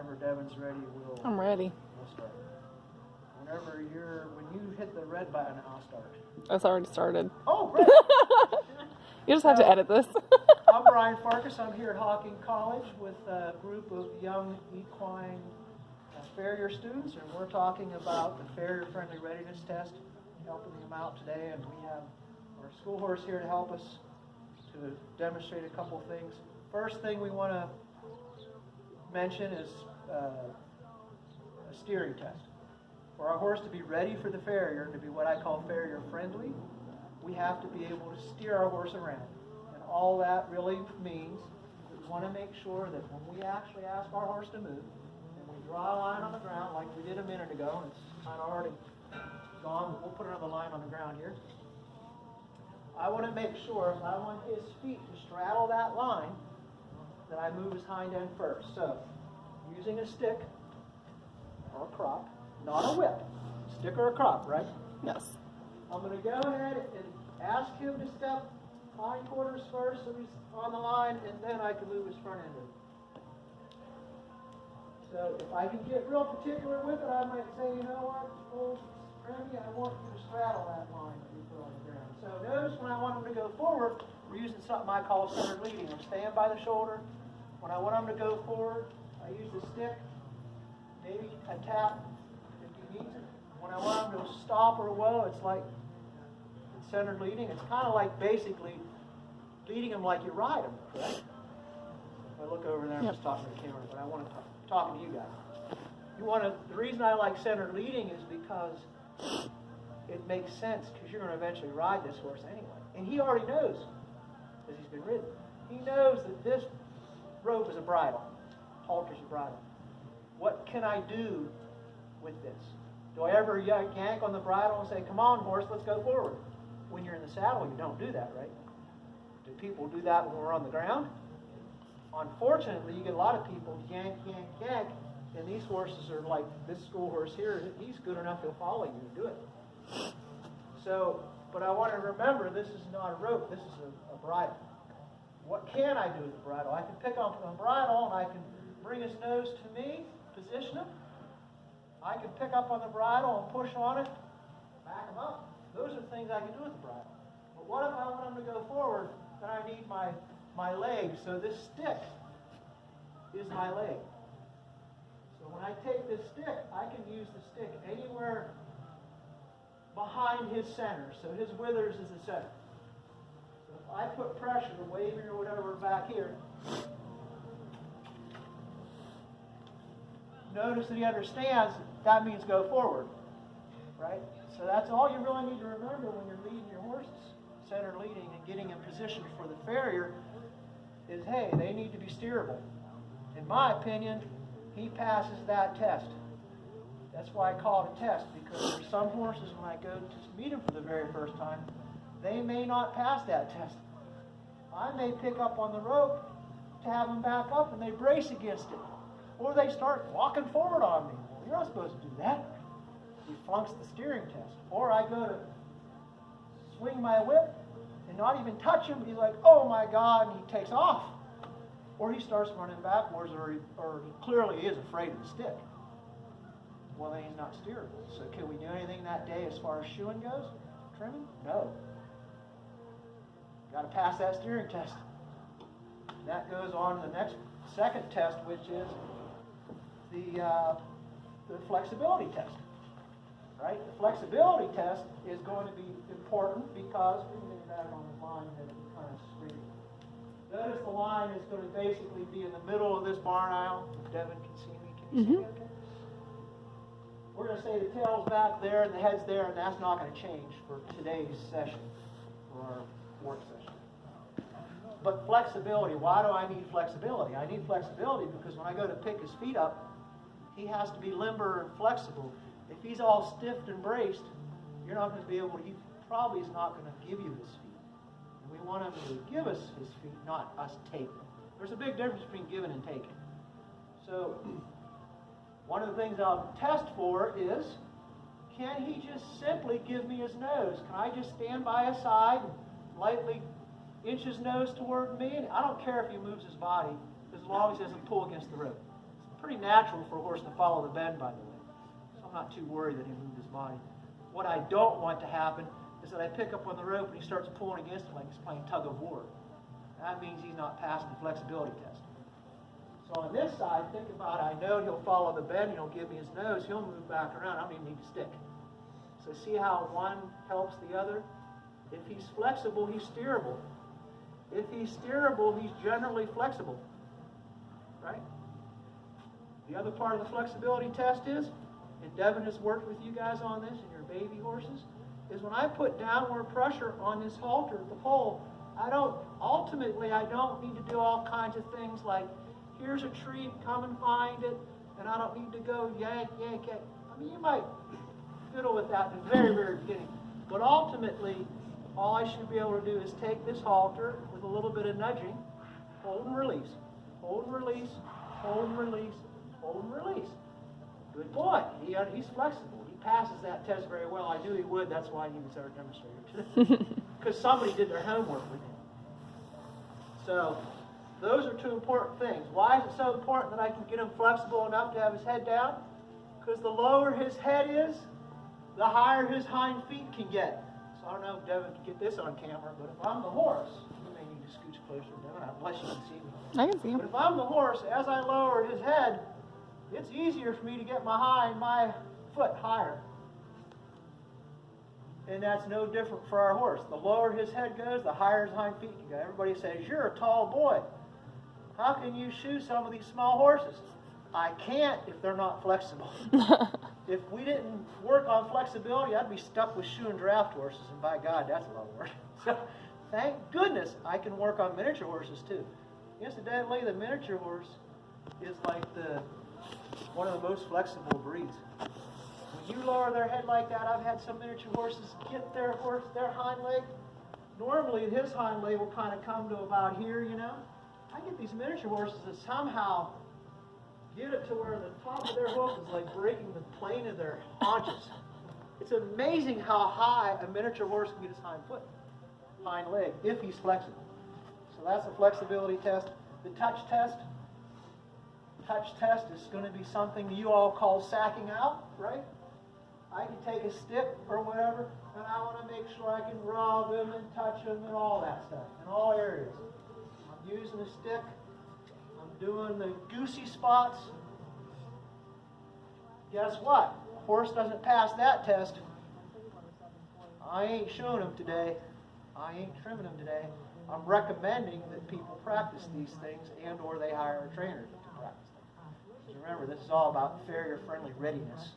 whenever Devin's ready, I'm ready. we'll start. When you hit the red button, I'll start. It's already started. Oh, great! You just have to edit this. I'm Brian Farkas. I'm here at Hawking College with a group of young equine farrier students, and we're talking about the Farrier-Friendly Readiness test, helping them out today, and we have our school horse here to help us to demonstrate a couple things. First thing we want to mention is a steering test. For our horse to be ready for the farrier, to be what I call farrier-friendly, we have to be able to steer our horse around. And all that really means we want to make sure that when we actually ask our horse to move, and we draw a line on the ground like we did a minute ago, and it's kind of already gone, but we'll put another line on the ground here. I want to make sure if I want his feet to straddle that line, that I move his hind end first. So, using a stick or a crop, not a whip, stick or a crop, right? Yes. I'm going to go ahead and ask him to step hindquarters first so he's on the line, and then I can move his front end in. So if I can get real particular with it, I might say, you know what, old Remy, I want you to straddle that line that you put on the ground. So notice when I want him to go forward, we're using something I call centered leading. I'm staying by the shoulder. When I want him to go forward, I use the stick, maybe a tap if he needs it. When I want him to stop or whoa, it's like centered leading. It's kind of like basically leading him like you ride him, correct? If I look over there, I'm just talking to the camera, but I want to talking to you guys. The reason I like centered leading is because it makes sense, because you're going to eventually ride this horse anyway. And he already knows, because he's been ridden. He knows that this rope is a bridle, halter's a bridle. What can I do with this? Do I ever yank on the bridle and say, come on, horse, let's go forward? When you're in the saddle, you don't do that, right? Do people do that when we're on the ground? Unfortunately, you get a lot of people yank, yank, yank, and these horses are like this school horse here. He's good enough, he'll follow you and do it. So, but I want to remember, this is not a rope, this is a bridle. What can I do with the bridle? I can pick up the bridle and I can bring his nose to me, position him. I can pick up on the bridle and push on it, back him up. Those are things I can do with the bridle. But what if I want him to go forward? Then I need my leg. So this stick is my leg. So when I take this stick, I can use the stick anywhere behind his center. So his withers is the center. So if I put pressure, waving or whatever back here, notice that he understands that means go forward, right? So that's all you really need to remember when you're leading your horses, center leading and getting in position for the farrier, is, hey, they need to be steerable. In my opinion, he passes that test. That's why I call it a test, because there's some horses, when I go to meet them for the very first time, they may not pass that test. I may pick up on the rope to have them back up, and they brace against it. Or they start walking forward on me. Well, you're not supposed to do that. He flunks the steering test. Or I go to swing my whip and not even touch him. He's like, oh my God, and he takes off. Or he starts running backwards, or he clearly is afraid of the stick. Well, then he's not steerable. So can we do anything that day as far as shoeing goes? Trimming? No. Got to pass that steering test. That goes on to the second test, which is the flexibility test, right? The flexibility test is going to be important because we can get back on the line that we kind of screwed. Notice the line is going to basically be in the middle of this barn aisle. If Devin can see me. Can you see me okay? We're going to say the tail's back there and the head's there, and that's not going to change for today's session, for our work session. But flexibility, why do I need flexibility? I need flexibility because when I go to pick his feet up, he has to be limber and flexible. If he's all stiff and braced, you're not going to be able to, he probably is not going to give you his feet. And we want him to give us his feet, not us take them. There's a big difference between giving and taking. So, one of the things I'll test for is, can he just simply give me his nose? Can I just stand by his side and lightly inch his nose toward me? And I don't care if he moves his body, as long as he doesn't pull against the rope. Pretty natural for a horse to follow the bend, by the way. So I'm not too worried that he moved his body. What I don't want to happen is that I pick up on the rope and he starts pulling against it like he's playing tug of war. That means he's not passing the flexibility test. So on this side, think about it. I know he'll follow the bend, he'll give me his nose, he'll move back around. I don't even need to stick. So see how one helps the other? If he's flexible, he's steerable. If he's steerable, he's generally flexible. Right? The other part of the flexibility test is, and Devin has worked with you guys on this and your baby horses, is when I put downward pressure on this halter at the pole, I don't need to do all kinds of things like, here's a tree, come and find it, and I don't need to go yank, yank, yank. I mean, you might fiddle with that in the very, very beginning. But ultimately, all I should be able to do is take this halter with a little bit of nudging, hold and release, hold and release, hold and release, hold and release. Good boy. He's flexible. He passes that test very well. I knew he would. That's why he was our demonstrator today. Because somebody did their homework with him. So those are two important things. Why is it so important that I can get him flexible enough to have his head down? Because the lower his head is, the higher his hind feet can get. So I don't know if Devin can get this on camera, but if I'm the horse, you may need to scooch closer, Devin, unless you can see me. I can see him. But if I'm the horse, as I lower his head, it's easier for me to get my foot higher. And that's no different for our horse. The lower his head goes, the higher his hind feet can go. Everybody says, you're a tall boy. How can you shoe some of these small horses? I can't if they're not flexible. If we didn't work on flexibility, I'd be stuck with shoeing draft horses, and by God, that's a lot of work. So, thank goodness I can work on miniature horses too. Incidentally, the miniature horse is like one of the most flexible breeds. When you lower their head like that, I've had some miniature horses get their hind leg. Normally, his hind leg will kind of come to about here, you know. I get these miniature horses that somehow get it to where the top of their hoof is like breaking the plane of their haunches. It's amazing how high a miniature horse can get his hind leg, if he's flexible. So that's a flexibility test. The touch test. Touch test is going to be something you all call sacking out, right? I can take a stick or whatever, and I want to make sure I can rub them and touch them and all that stuff, in all areas. I'm using a stick. I'm doing the goosey spots. Guess what? Horse doesn't pass that test. I ain't showing them today. I ain't trimming them today. I'm recommending that people practice these things and or they hire a trainer to practice them. Because remember, this is all about Farrier-Friendly readiness.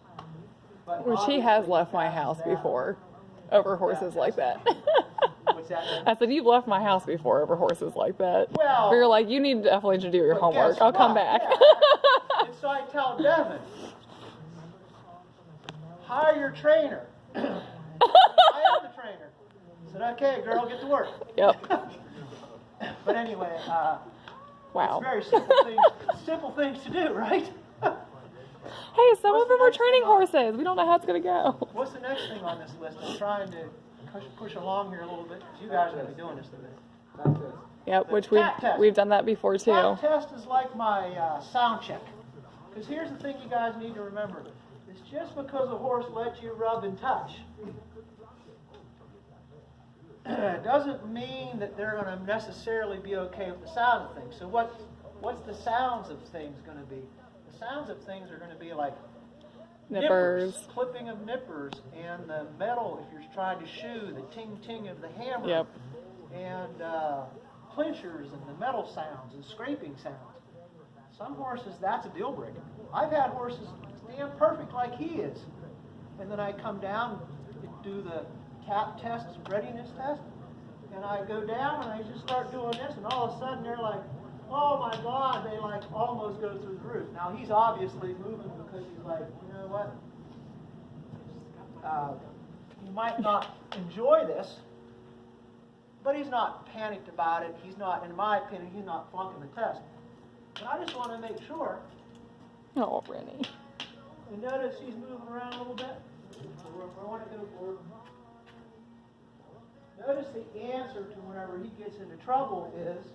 But Which he has left my house before over horses like that. What's that? I said, you've left my house before over horses like that. Well, but you're like, you need definitely to do your homework. I'll come back. Yeah. And so I tell Devin, hire your trainer. I am the trainer. I said, okay, girl, get to work. Yep. But anyway, wow. It's very simple things to do, right? Hey, some of them are training horses. We don't know how it's going to go. What's the next thing on this list? I'm trying to push along here a little bit, because you guys are going to be doing this today. Yep, which we've done that before too. That test is like my sound check. Because here's the thing you guys need to remember. It's just because a horse lets you rub and touch, it doesn't mean that they're going to necessarily be okay with the sound of things. So what's the sounds of things going to be? The sounds of things are going to be like nippers, clipping of nippers, and the metal if you're trying to shoe, the ting-ting of the hammer, yep, and clinchers and the metal sounds and scraping sounds. Some horses, that's a deal breaker. I've had horses stand perfect like he is, and then I come down and do the tap test, readiness test, and I go down and I just start doing this, and all of a sudden they're like, oh my God, they like almost go through the roof. Now he's obviously moving because he's like, you know what? You might not enjoy this, but he's not panicked about it. He's not, in my opinion, he's not flunking the test. But I just want to make sure. Oh, Rennie. And notice he's moving around a little bit. I want to go forward. Notice the answer to whenever he gets into trouble is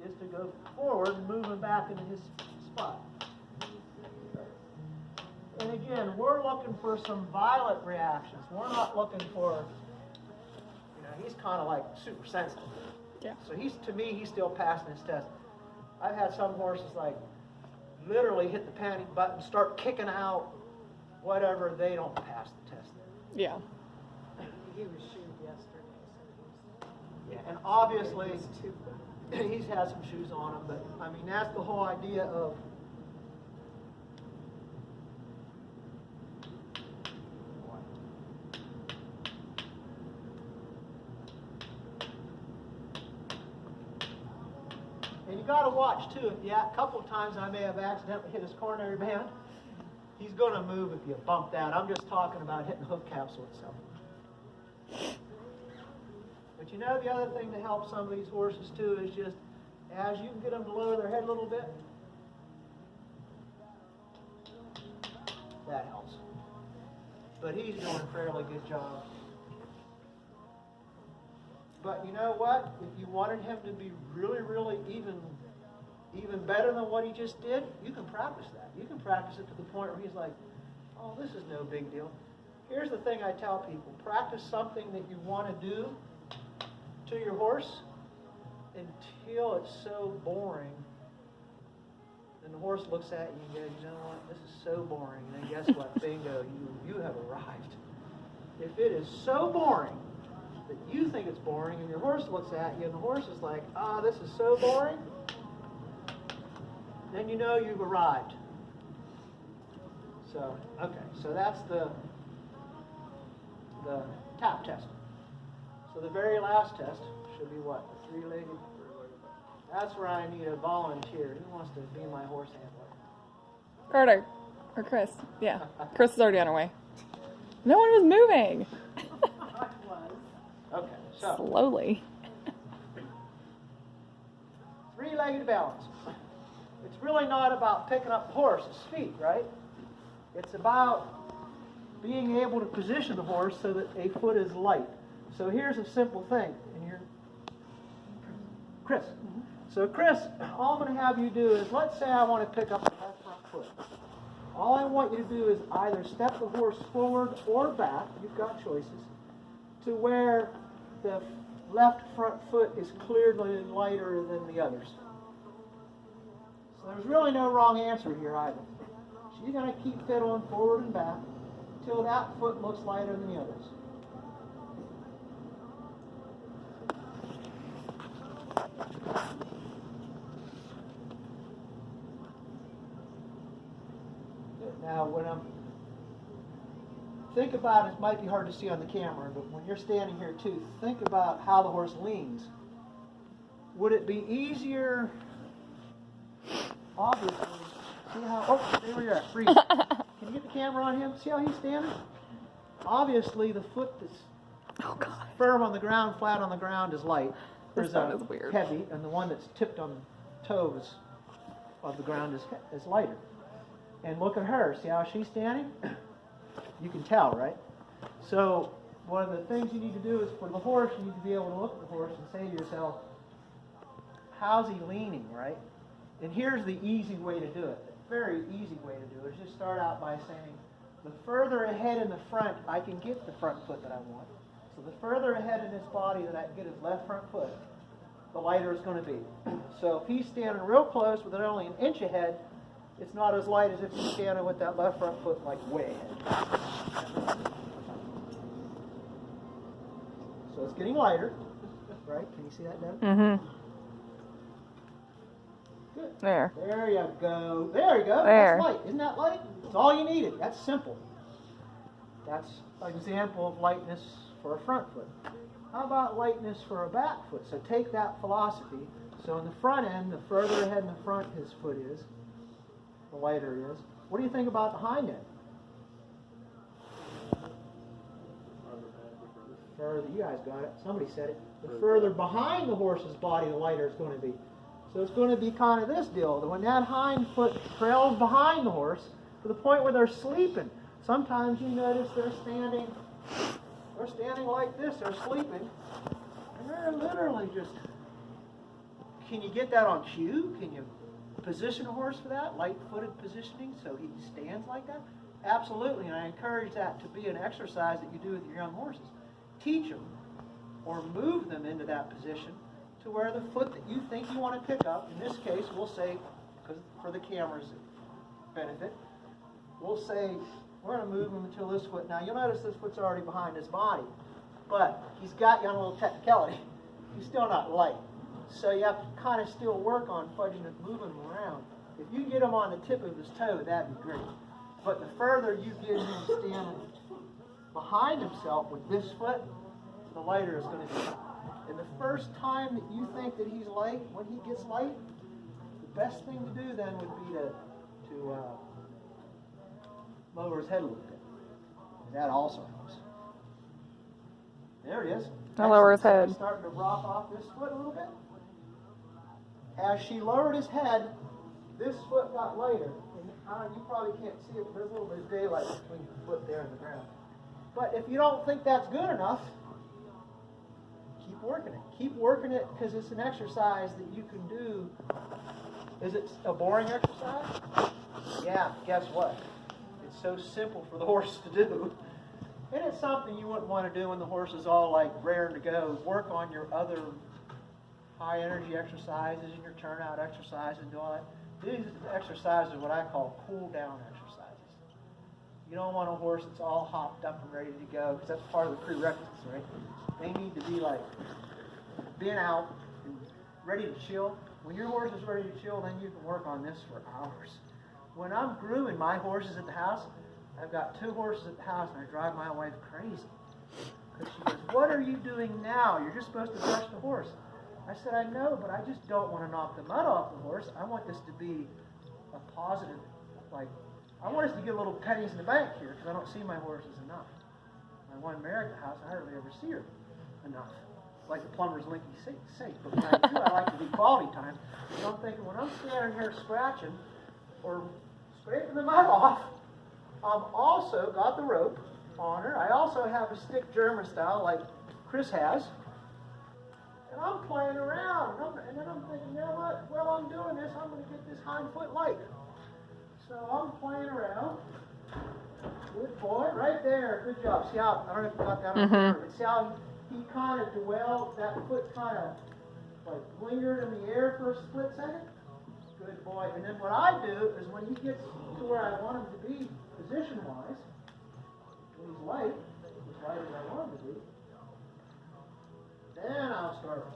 is to go forward and move him back into his spot. And again, we're looking for some violent reactions. We're not looking for, he's kind of like super sensitive. Yeah. So to me, he's still passing his test. I've had some horses like literally hit the panic button, start kicking out, whatever, they don't pass the test. Yeah. He was shooed yesterday, so Yeah, and obviously, he's had some shoes on him, but I mean, that's the whole idea of and you got to watch too. Yeah, a couple of times I may have accidentally hit his coronary band. He's going to move if you bump that. I'm just talking about hitting the hoof capsule itself. But the other thing to help some of these horses too is just as you can get them to lower their head a little bit, that helps. But he's doing a fairly good job. But you know what? If you wanted him to be really, really even better than what he just did, you can practice that. You can practice it to the point where he's like, oh, this is no big deal. Here's the thing I tell people. Practice something that you want to do to your horse until it's so boring. And the horse looks at you and goes, you know what, this is so boring. And then guess what? Bingo, you have arrived. If it is so boring that you think it's boring and your horse looks at you and the horse is like, this is so boring, then you know you've arrived. So, okay, so that's the tap test. So the very last test should be what? The three-legged? That's where I need a volunteer. Who wants to be my horse handler? Carter. Or Chris. Yeah. Chris is already on her way. No one was moving. I was. Okay, so Slowly. three-legged balance. It's really not about picking up the horse's feet, right? It's about being able to position the horse so that a foot is light. So here's a simple thing. And you're Chris. So Chris, all I'm going to have you do is, let's say I want to pick up the left front foot. All I want you to do is either step the horse forward or back, you've got choices, to where the left front foot is clearly lighter than the others. So there's really no wrong answer here either. So you're going to keep fiddling forward and back until that foot looks lighter than the others. Now, think about it, might be hard to see on the camera, but when you're standing here too, think about how the horse leans. Would it be easier, obviously, see how, oh, there we are, freeze. Can you get the camera on him? See how he's standing? Obviously, the foot that's firm on the ground, flat on the ground is light. This one is weird. Heavy, and the one that's tipped on the toes of the ground is lighter. And look at her. See how she's standing? You can tell, right? So one of the things you need to do is for the horse, you need to be able to look at the horse and say to yourself, how's he leaning, right? And here's the easy way to do it. The very easy way to do it is just start out by saying, the further ahead in the front I can get the front foot that I want. So the further ahead in his body that I can get his left front foot, the lighter it's going to be. So if he's standing real close with it only an inch ahead, it's not as light as if you're standing with that left front foot like way ahead. So it's getting lighter, right? Can you see that, Deb? Mm-hmm. Good. There. There you go. There you go. There. That's light. Isn't that light? That's all you needed. That's simple. That's an example of lightness for a front foot. How about lightness for a back foot? So take that philosophy. So in the front end, the further ahead in the front his foot is, the lighter it is. What do you think about the hind end? Further, you guys got it. Somebody said it. The further behind the horse's body, the lighter it's going to be. So it's going to be kind of this deal. When that hind foot trails behind the horse to the point where they're sleeping. Sometimes you notice they're standing like this, they're sleeping, and they're literally just can you get that on cue? Can you position a horse for that, light-footed positioning, so he stands like that? Absolutely, and I encourage that to be an exercise that you do with your young horses. Teach them or move them into that position to where the foot that you think you want to pick up, in this case, we'll say, because for the camera's benefit, we'll say we're going to move him until this foot. Now, you'll notice this foot's already behind his body, but he's got you on a little technicality. He's still not light. So you have to kind of still work on fudging and moving him around. If you can get him on the tip of his toe, that'd be great. But the further you get him standing behind himself with this foot, the lighter it's going to be. And the first time that you think that he's light, when he gets light, the best thing to do then would be to lower his head a little bit. That also helps. There it is. I'll lower his head. He's starting to rock off this foot a little bit. As she lowered his head, this foot got lighter. And you probably can't see it, but there's a little bit of daylight between the foot there and the ground. But if you don't think that's good enough, keep working it. Keep working it because it's an exercise that you can do. Is it a boring exercise? Yeah, guess what? It's so simple for the horse to do. And it's something you wouldn't want to do when the horse is all like raring to go. Work on your other high energy exercises and your turnout exercises and do all that. These exercises are what I call cool down exercises. You don't want a horse that's all hopped up and ready to go because that's part of the prerequisites, right? They need to be like been out and ready to chill. When your horse is ready to chill, then you can work on this for hours. When I'm grooming my horses at the house, I've got 2 horses at the house and I drive my wife crazy. Because she goes, "What are you doing now? You're just supposed to brush the horse." I said, "I know, but I just don't want to knock the mud off the horse. I want this to be a positive, like, I want us to get little pennies in the bank here because I don't see my horses enough. My one mare at the house, I hardly ever see her enough. Like the plumber's leaky sink. But when I do, I like to do quality time. So I'm thinking, when I'm standing here scratching or scraping the mud off, I've also got the rope on her. I also have a stick German style like Chris has. And I'm playing around. And then I'm thinking, you know what? While I'm doing this, I'm going to get this hind foot light. So I'm playing around. Good boy. Right there. Good job. See how, I don't know if you got that on camera, but see how he kind of dwelled, that foot kind of like lingered in the air for a split second? Good boy. And then what I do is when he gets to where I want him to be position-wise, when he's light, as light as I want him to be, then I'll start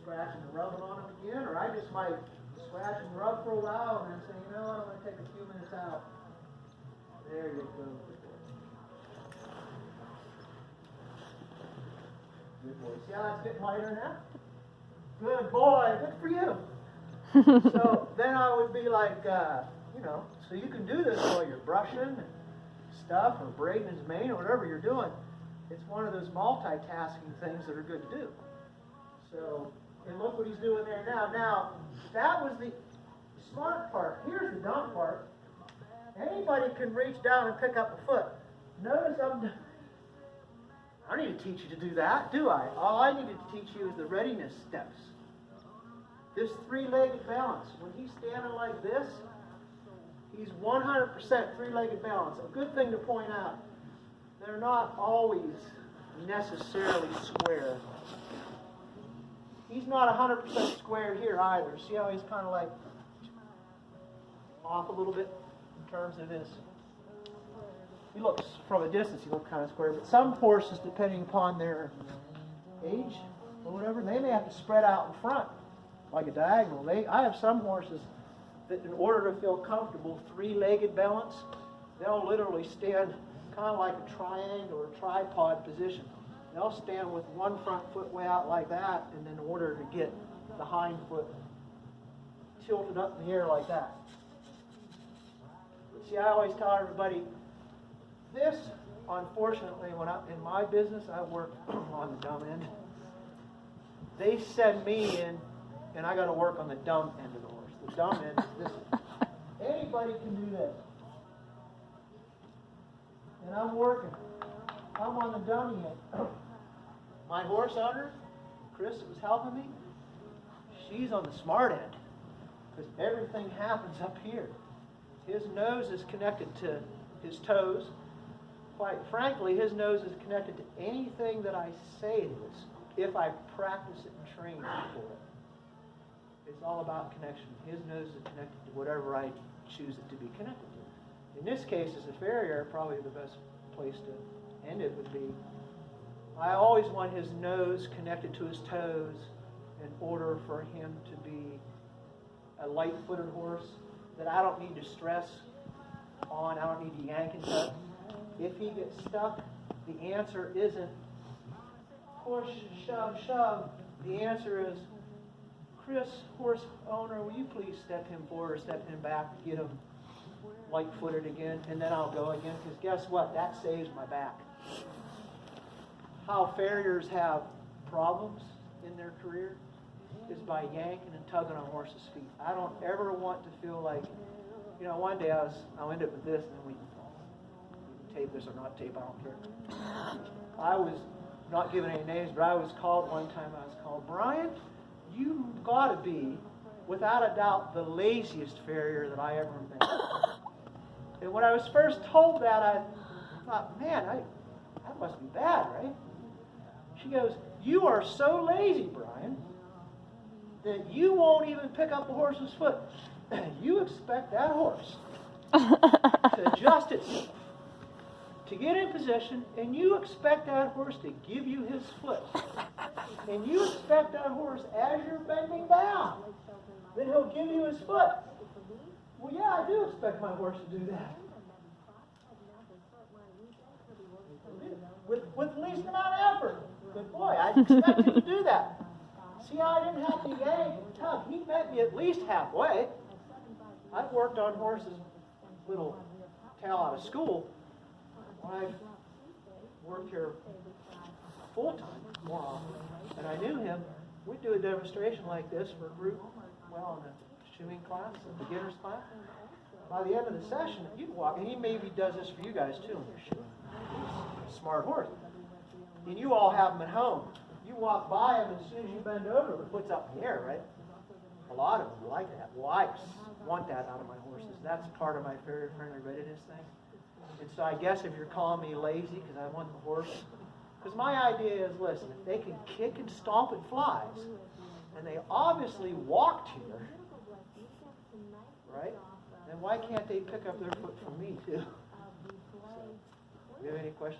scratching and rubbing on him again, or I just might scratch and rub for a while and then say, you know what, I'm going to take a few minutes out. There you go. Good boy. See how that's getting lighter now? Good boy. Good for you. So then I would be like, you know, so you can do this while you're brushing and stuff or braiding his mane or whatever you're doing. It's one of those multitasking things that are good to do. So, and look what he's doing there now. Now, that was the smart part. Here's the dumb part. Anybody can reach down and pick up a foot. Notice I don't need to teach you to do that, do I? All I needed to teach you is the readiness steps. This 3-legged balance. When he's standing like this, he's 100% 3-legged balance. A good thing to point out, they're not always necessarily square. He's not 100% squared here either. See how he's kind of like off a little bit in terms of his. He looks, from a distance, he looks kind of square. But some horses, depending upon their age or whatever, they may have to spread out in front like a diagonal. I have some horses that, in order to feel comfortable, 3-legged balance, they'll literally stand kind of like a triangle or tripod position. They'll stand with one front foot way out like that, and then in order to get the hind foot tilted up in the air like that. But see, I always tell everybody, this, unfortunately, in my business, I work on the dumb end. They send me in, and I got to work on the dumb end of the horse. The dumb end is this. Anybody can do this. And I'm working. I'm on the dummy end. My horse owner, Chris, that was helping me, She's on the smart end, because everything happens up here. His nose is connected to his toes. Quite frankly, his nose is connected to anything that I say it is, if I practice it and train for it. It's all about connection. His nose is connected to whatever I choose it to be connected to. In this case, as a farrier, probably the best place to end it would be, I always want his nose connected to his toes in order for him to be a light-footed horse that I don't need to stress on, I don't need to yank and tug. If he gets stuck, the answer isn't push, shove, shove. The answer is, Chris, horse owner, will you please step him forward or step him back, get him light-footed again, and then I'll go again, because guess what? That saves my back. How farriers have problems in their career is by yanking and tugging on horses' feet. I don't ever want to feel like, one day I'll end up with this, and then we can tape this or not tape, I don't care. I was not giving any names, but I was called one time, Brian, you got to be, without a doubt, the laziest farrier that I ever met. And when I was first told that, I thought, man, that must be bad, right? She goes, you are so lazy, Brian, that you won't even pick up a horse's foot. You expect that horse to adjust itself, to get in position, and you expect that horse to give you his foot. And you expect that horse, as you're bending down, that he'll give you his foot. Well, yeah, I do expect my horse to do that. With the least amount of effort. Good boy, I expect him to do that. See how I didn't have to yank and tug? He met me at least halfway. I've worked on horses, little tail out of school. When I worked here full-time, more often, and I knew him, we'd do a demonstration like this for a group, in the shoeing class, the beginner's class. By the end of the session, you'd walk, and he maybe does this for you guys too when you're shoeing. He's a smart horse. And you all have them at home. You walk by him, and as soon as you bend over, the foot's up in the air, right? A lot of them like that. Well, I want that out of my horses. That's part of my Farrier-Friendly readiness thing. And so I guess if you're calling me lazy because I want the horse, because my idea is, listen, if they can kick and stomp at flies, and they obviously walked here, right? Then why can't they pick up their foot from me too? So, do you have any questions